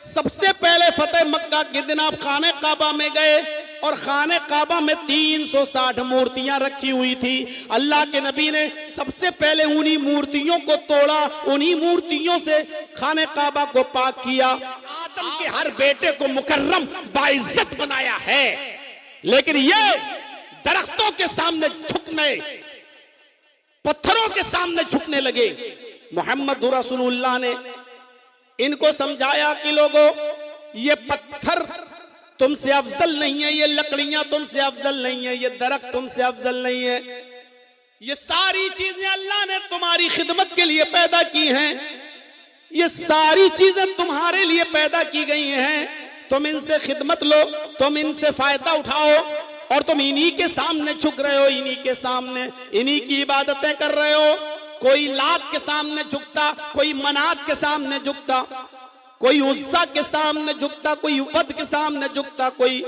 सबसे पहले फतेह मक्का के दिन आप खाने काबा में गए और खाने काबा में 360 मूर्तियां रखी हुई थी। अल्लाह के नबी ने सबसे पहले उन्हीं मूर्तियों को तोड़ा, उन्हीं मूर्तियों से खाने काबा को पाक किया। आदम के हर बेटे को मुकर्रम बाइज्जत बनाया है, लेकिन ये दरख्तों के सामने झुकने, पत्थरों के सामने झुकने लगे। मोहम्मद रसूलुल्लाह ने इनको समझाया कि लोगों, ये पत्थर तुमसे अफजल नहीं है, ये लकड़ियां तुमसे अफजल नहीं है, ये दरख्त तुमसे अफजल नहीं है। ये सारी चीजें अल्लाह ने तुम्हारी खिदमत के लिए पैदा की हैं, ये सारी चीजें तुम्हारे लिए पैदा की गई हैं। तुम इनसे खिदमत लो, तुम इनसे फायदा उठाओ, और तुम इन्हीं के सामने झुक रहे हो, इन्हीं के सामने इन्हीं की इबादतें कर रहे हो। कोई लात के सामने झुकता, कोई मनात के सामने झुकता, कोई उज्जा के सामने झुकता, कोई वद के सामने झुकता, कोई